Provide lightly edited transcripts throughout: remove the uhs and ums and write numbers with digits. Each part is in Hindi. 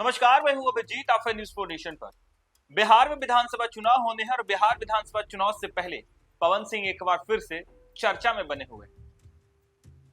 नमस्कार, मैं हूं अभिजीत। आप न्यूज 4 नेशन पर। बिहार में विधानसभा चुनाव होने हैं और बिहार विधानसभा चुनाव से पहले पवन सिंह एक बार फिर से चर्चा में बने हुए।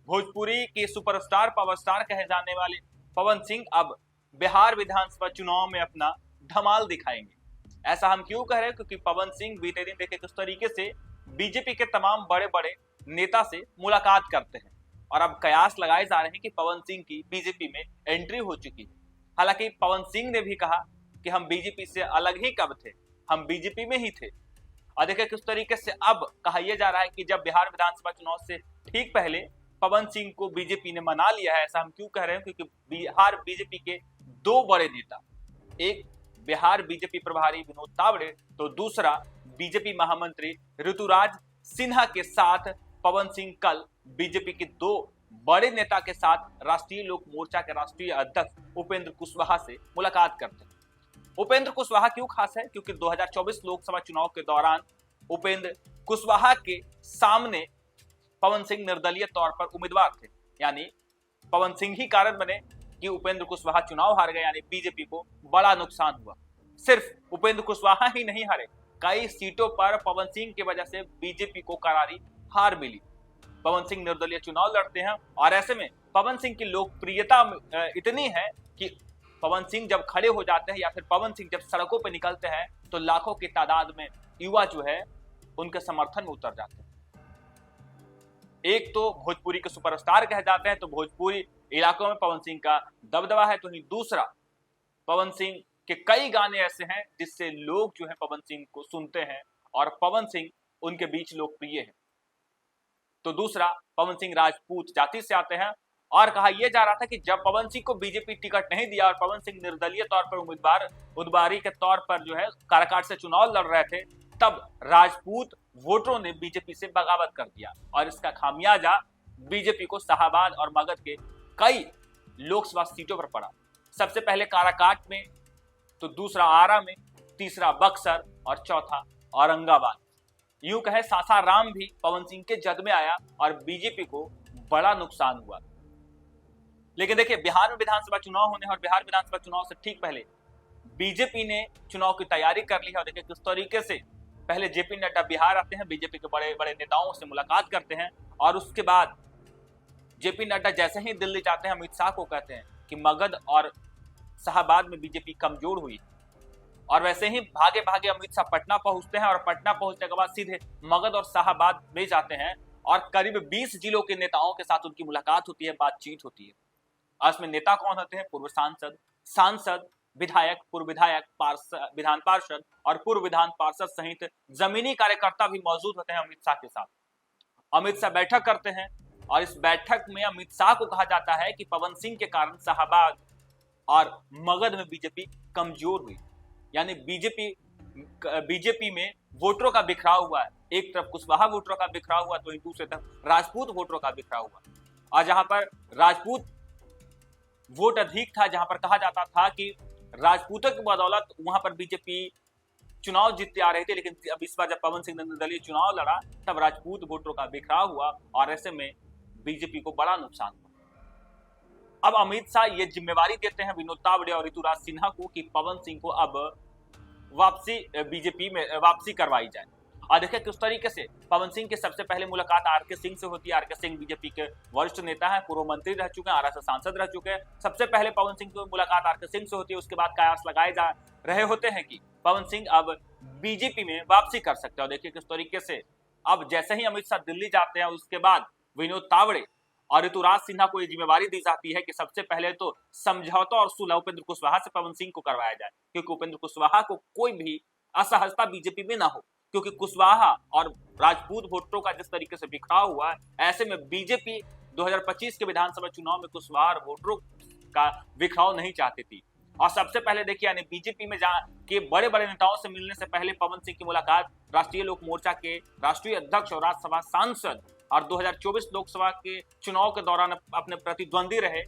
भोजपुरी के सुपरस्टार पावर स्टार कहे जाने वाले पवन सिंह अब बिहार विधानसभा चुनाव में अपना धमाल दिखाएंगे। ऐसा हम क्यों कह रहे हैं? क्योंकि पवन सिंह बीते दिन देखे किस तरीके से बीजेपी के तमाम बड़े बड़े नेता से मुलाकात करते हैं और अब कयास लगाए जा रहे हैं कि पवन सिंह की बीजेपी में एंट्री हो चुकी है। हालांकि पवन सिंह ने भी कहा कि हम बीजेपी से अलग ही कब थे, हम बीजेपी में ही थे। और देखिए किस तरीके से अब कहा यह जा रहा है कि जब बिहार विधानसभा चुनाव से ठीक पहले पवन सिंह को बीजेपी ने मना लिया है। ऐसा हम क्यों कह रहे हैं? क्योंकि बिहार बीजेपी के दो बड़े नेता, एक बिहार बीजेपी प्रभारी विनोद तावड़े, तो दूसरा बीजेपी महामंत्री ऋतुराज सिन्हा के साथ पवन सिंह कल बीजेपी के दो बड़े नेता के साथ राष्ट्रीय लोक मोर्चा के राष्ट्रीय अध्यक्ष उपेंद्र कुशवाहा से मुलाकात करते हैं। उपेंद्र कुशवाहा क्यों खास है? क्योंकि 2024 लोकसभा चुनाव के दौरान उपेंद्र कुशवाहा के सामने पवन सिंह निर्दलीय तौर पर उम्मीदवार थे, यानी पवन सिंह ही कारण बने कि उपेंद्र कुशवाहा चुनाव हार गए, यानी बीजेपी को बड़ा नुकसान हुआ। सिर्फ उपेंद्र कुशवाहा ही नहीं हारे, कई सीटों पर पवन सिंह की वजह से बीजेपी को करारी हार मिली। पवन सिंह निर्दलीय चुनाव लड़ते हैं और ऐसे में पवन सिंह की लोकप्रियता इतनी है कि पवन सिंह जब खड़े हो जाते हैं या फिर पवन सिंह जब सड़कों पर निकलते हैं तो लाखों की तादाद में युवा जो है उनके समर्थन में उतर जाते हैं। एक तो भोजपुरी के सुपरस्टार कहे जाते हैं, तो भोजपुरी इलाकों में पवन सिंह का दबदबा है। तो ही दूसरा, पवन सिंह के कई गाने ऐसे हैं जिससे लोग जो है पवन सिंह को सुनते हैं और पवन सिंह उनके बीच लोकप्रिय है। तो दूसरा, पवन सिंह राजपूत जाति से आते हैं और कहा यह जा रहा था कि जब पवन सिंह को बीजेपी टिकट नहीं दिया और पवन सिंह निर्दलीय तौर पर उम्मीदवारी के तौर पर जो है काराकाट से चुनाव लड़ रहे थे, तब राजपूत वोटरों ने बीजेपी से बगावत कर दिया और इसका खामियाजा बीजेपी को शाहाबाद और मगध के कई लोकसभा सीटों पर पड़ा। सबसे पहले काराकाट में, तो दूसरा आरा में, तीसरा बक्सर और चौथा औरंगाबाद। यूं कहे सासाराम भी पवन सिंह के जद में आया और बीजेपी को बड़ा नुकसान हुआ। लेकिन देखिए, बिहार में विधानसभा चुनाव होने और बिहार विधानसभा चुनाव से ठीक पहले बीजेपी ने चुनाव की तैयारी कर ली है। और देखिए किस तरीके से पहले जेपी नड्डा बिहार आते हैं, बीजेपी के बड़े बड़े नेताओं से मुलाकात करते हैं और उसके बाद जेपी नड्डा जैसे ही दिल्ली जाते हैं अमित शाह को कहते हैं कि मगध और शाहाबाद में बीजेपी कमजोर हुई। और वैसे ही भागे भागे अमित शाह पटना पहुंचते हैं और पटना पहुंचने के बाद सीधे मगध और शाहाबाद में जाते हैं और करीब 20 जिलों के नेताओं के साथ उनकी मुलाकात होती है, बातचीत होती है। इसमें नेता कौन होते हैं? पूर्व सांसद, विधायक, पूर्व विधायक, विधान पार्षद और पूर्व विधान पार्षद सहित जमीनी कार्यकर्ता भी मौजूद होते हैं अमित शाह के साथ। अमित शाह बैठक करते हैं और इस बैठक में अमित शाह को कहा जाता है कि पवन सिंह के कारण शाहाबाद और मगध में बीजेपी कमजोर हुई, यानी बीजेपी में वोटरों का बिखराव हुआ है। एक तरफ कुशवाहा वोटरों का बिखराव हुआ, तो दूसरी तरफ राजपूत वोटरों का बिखराव हुआ। और जहां पर राजपूत वोट अधिक था, जहां पर कहा जाता था कि राजपूतों की बदौलत वहां पर बीजेपी चुनाव जीतते आ रही थी, लेकिन अब इस बार जब पवन सिंह ने निर्दलीय चुनाव लड़ा तब राजपूत वोटरों का बिखराव हुआ और ऐसे में बीजेपी को बड़ा नुकसान हुआ। अब अमित शाह ये जिम्मेवारी देते हैं विनोद तावड़े और ऋतुराज सिन्हा को कि पवन सिंह को अब बीजेपी में वापसी करवाई जाए। और देखिए किस तरीके से पवन सिंह की सबसे पहले मुलाकात आरके सिंह से होती है। आरके सिंह बीजेपी के वरिष्ठ नेता हैं, पूर्व मंत्री रह चुके हैं, आरा से सांसद रह चुके हैं। सबसे पहले पवन सिंह की मुलाकात आरके सिंह से होती है। उसके बाद कयास लगाए जा रहे होते हैं कि पवन सिंह अब बीजेपी में वापसी कर सकते हैं। और देखिए किस तरीके से अब जैसे ही अमित शाह दिल्ली जाते हैं उसके बाद विनोद तावड़े और ऋतुराज सिन्हा को यह जिम्मेवारी दी जाती है कि सबसे पहले तो समझौता और सुलह उपेंद्र कुशवाहा से पवन सिंह को करवाया जाए, क्योंकि उपेंद्र कुशवाहा को कोई भी असहजता बीजेपी में ना हो। क्योंकि कुशवाहा और राजपूत वोटरों का जिस तरीके से बिखराव हुआ है, ऐसे में बीजेपी 2025 के विधानसभा चुनाव में कुशवाहा वोटरों का बिखराव नहीं चाहती थी। और सबसे पहले देखिए, यानी बीजेपी में के बड़े बड़े नेताओं से मिलने से पहले पवन सिंह की मुलाकात राष्ट्रीय लोक मोर्चा के राष्ट्रीय अध्यक्ष और राज्यसभा सांसद और 2024 लोकसभा के चुनाव के दौरान अपने प्रतिद्वंदी रहे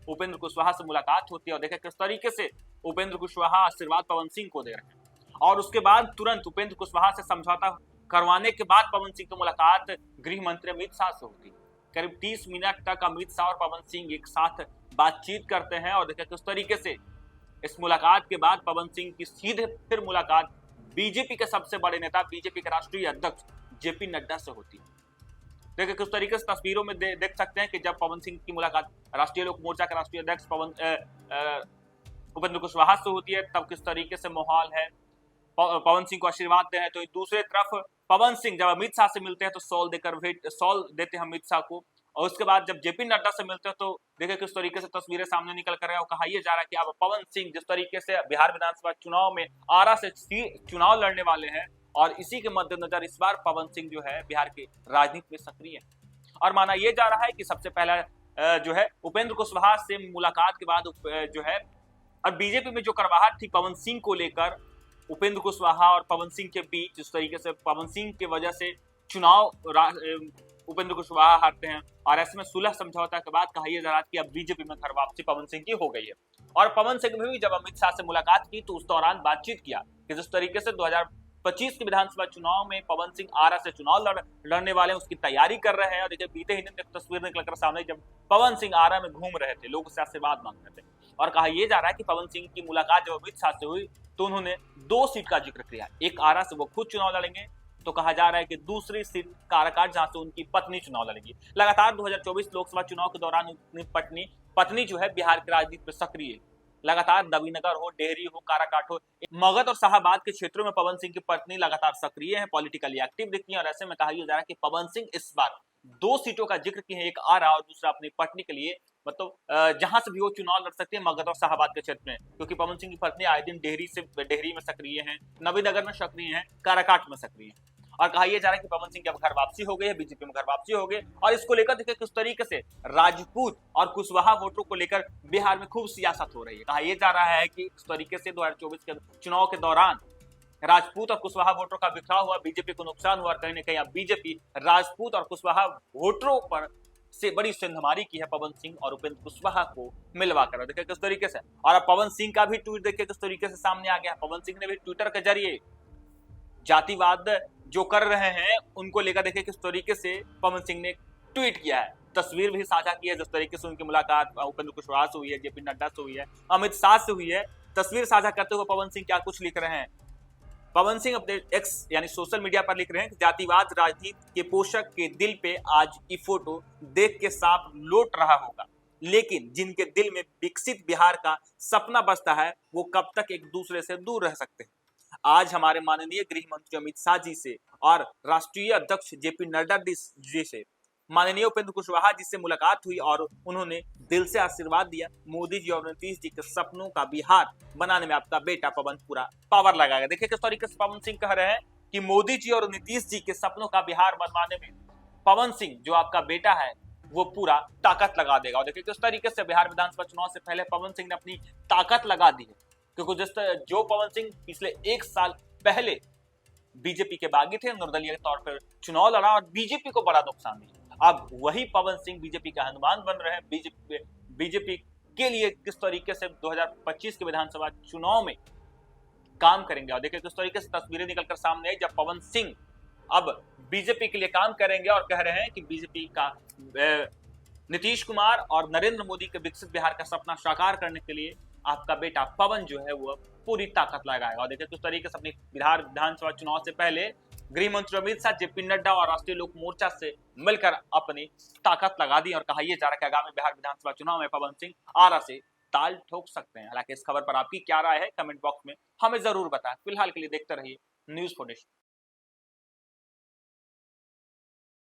उपेंद्र कुशवाहा से मुलाकात होती है। और देखिए किस तरीके से उपेंद्र कुशवाहा आशीर्वाद पवन सिंह को दे रहे हैं। और उसके बाद तुरंत उपेंद्र कुशवाहा से समझौता करवाने के बाद पवन सिंह की मुलाकात गृह मंत्री अमित शाह से होती है। करीब 30 मिनट तक अमित शाह और पवन सिंह एक साथ बातचीत करते हैं और देखिए किस तरीके से इस मुलाकात के बाद पवन सिंह की सीधे फिर मुलाकात बीजेपी के सबसे बड़े नेता, बीजेपी के राष्ट्रीय अध्यक्ष जेपी नड्डा से होती है। देखिए किस तरीके से तस्वीरों में देख सकते हैं कि जब पवन सिंह की मुलाकात राष्ट्रीय लोक मोर्चा के राष्ट्रीय अध्यक्ष उपेंद्र कुशवाहा से होती है, तब किस तरीके से माहौल है। पवन सिंह को आशीर्वाद दे रहे हैं, तो दूसरी तरफ पवन सिंह जब अमित शाह से मिलते हैं तो सॉल देते हैं अमित शाह को, और उसके बाद जब जेपी नड्डा से मिलते हैं तो देखिए किस तरीके से तस्वीरें सामने निकल कर है। और कहा यह जा रहा है कि अब पवन सिंह जिस तरीके से बिहार विधानसभा चुनाव में आरा से चुनाव लड़ने वाले हैं, और इसी के मद्देनजर इस बार पवन सिंह जो है बिहार के राजनीति में सक्रिय है। और माना यह जा रहा है कि सबसे पहला जो है उपेंद्र कुशवाहा से मुलाकात के बाद जो है, और बीजेपी में जो करवाहट थी पवन सिंह को लेकर, उपेंद्र कुशवाहा और पवन सिंह के बीच, जिस तरीके से पवन सिंह की वजह से चुनाव उपेंद्र कुशवाहा हारते हैं, और ऐसे में सुलह समझौता के बाद कहा यह जा रहा है कि अब बीजेपी में घर वापसी पवन सिंह की हो गई है। और पवन सिंह ने भी जब अमित शाह से मुलाकात की तो उस दौरान बातचीत किया कि जिस तरीके से 2025 के विधानसभा चुनाव में पवन सिंह आरा से चुनाव लड़ने वाले हैं, उसकी तैयारी कर रहे हैं। और देखिए बीते ही दिन एक तस्वीर निकलकर सामने, जब पवन सिंह आरा में घूम रहे थे, लोग उससे आशीर्वाद मांग रहे थे, और कहा यह जा रहा है कि पवन सिंह की मुलाकात जब अमित शाह से हुई तो उन्होंने 2 सीट का जिक्र किया। एक आरा से वो खुद चुनाव लड़ेंगे, तो कहा जा रहा है कि दूसरी सीट काराकाट जहां से उनकी पत्नी चुनाव लड़ेगी। लगातार 2024 लोकसभा चुनाव के दौरान उनकी पत्नी जो है बिहार की राजनीति में सक्रिय है। लगातार नवीनगर हो, डेहरी हो, काराकाट हो, मगध और शाहबाद के क्षेत्रों में पवन सिंह की पत्नी लगातार सक्रिय है, पॉलिटिकली एक्टिव दिखती है। और ऐसे में कहा जा रहा है कि पवन सिंह इस बार 2 सीटों का जिक्र किए हैं, एक आरा और दूसरा अपनी पत्नी के लिए, मतलब जहां से भी वो चुनाव लड़ सकती है मगध और शाहबाद के क्षेत्र में, क्योंकि पवन सिंह की पत्नी आए दिन डेहरी में सक्रिय है, नवीनगर में सक्रिय है, काराकाट में सक्रिय है। और कहा यह जा रहा है कि पवन सिंह की अब घर वापसी हो गई है, बीजेपी में घर वापसी हो गई। और इसको लेकर देखिए किस तरीके से राजपूत और कुशवाहा वोटरों को लेकर बिहार में खूब सियासत हो रही है। कहा यह जा रहा है कि इस तरीके से 2024 के चुनाव के दौरान राजपूत और कुशवाहा वोटरों का बिखराव हुआ, बीजेपी को नुकसान हुआ, कहीं ना कहीं अब बीजेपी राजपूत और कुशवाहा वोटरों पर से बड़ी सेंधमारी की है पवन सिंह और उपेंद्र कुशवाहा को मिलवा कर। देखिए किस तरीके से, और अब पवन सिंह का भी ट्वीट देखिए किस तरीके से सामने आ गया। पवन सिंह ने भी ट्विटर के जरिए जातिवाद जो कर रहे हैं उनको लेकर देखिए किस तरीके से पवन सिंह ने ट्वीट किया है, तस्वीर भी साझा की है। जिस तरीके से उनकी मुलाकात उपेंद्र कुशवाहा से हुई है, जेपी नड्डा से हुई है, अमित शाह से हुई है, तस्वीर साझा करते हुए पवन सिंह क्या कुछ लिख रहे हैं। पवन सिंह अपने एक्स यानी सोशल मीडिया पर लिख रहे हैं कि जातिवाद राजनीति के पोषक के दिल पे आज की फोटो देख के सांप लौट रहा होगा, लेकिन जिनके दिल में विकसित बिहार का सपना बसता है वो कब तक एक दूसरे से दूर रह सकते हैं। आज हमारे माननीय गृह मंत्री अमित शाह जी से और राष्ट्रीय अध्यक्ष जेपी नड्डा जी से माननीय उपेंद्र कुशवाहा जी से मुलाकात हुई और उन्होंने दिल से आशीर्वाद दिया। मोदी जी और नीतीश जी के सपनों का बिहार बनाने में आपका बेटा पवन पूरा पावर लगाएगा। देखिए किस तरीके से पवन सिंह कह रहे हैं कि मोदी जी और नीतीश जी के सपनों का बिहार बनवाने में पवन सिंह जो आपका बेटा है वो पूरा ताकत लगा देगा। और देखिए किस तरीके से बिहार विधानसभा चुनाव से पहले पवन सिंह ने अपनी ताकत लगा दी है, क्योंकि जो पवन सिंह पिछले 1 साल पहले बीजेपी के बागी थे, निर्दलीय के तौर पर चुनाव लड़ा और बीजेपी को बड़ा नुकसान दिया, अब वही पवन सिंह बीजेपी का हनुमान बन रहे हैं। बीजेपी के लिए किस तरीके से 2025 के विधानसभा चुनाव में काम करेंगे। और देखिए किस तरीके से तस्वीरें निकलकर सामने आई जब पवन सिंह अब बीजेपी के लिए काम करेंगे और कह रहे हैं कि बीजेपी का नीतीश कुमार और नरेंद्र मोदी के विकसित बिहार का सपना साकार करने के लिए आपका बेटा पवन जो है वो पूरी ताकत लगाएगा। और देखिए किस तरीके से अपनी बिहार विधानसभा चुनाव से पहले गृह मंत्री अमित शाह, जेपी नड्डा और राष्ट्रीय लोक मोर्चा से मिलकर अपनी ताकत लगा दी और कहा यह जा रहा है कि आगामी बिहार विधानसभा चुनाव में पवन सिंह आरा से ताल ठोक सकते हैं। हालांकि इस खबर पर आपकी क्या राय है कमेंट बॉक्स में हमें जरूर बताएं। फिलहाल के लिए देखते रहिए न्यूज़ फाउंडेशन।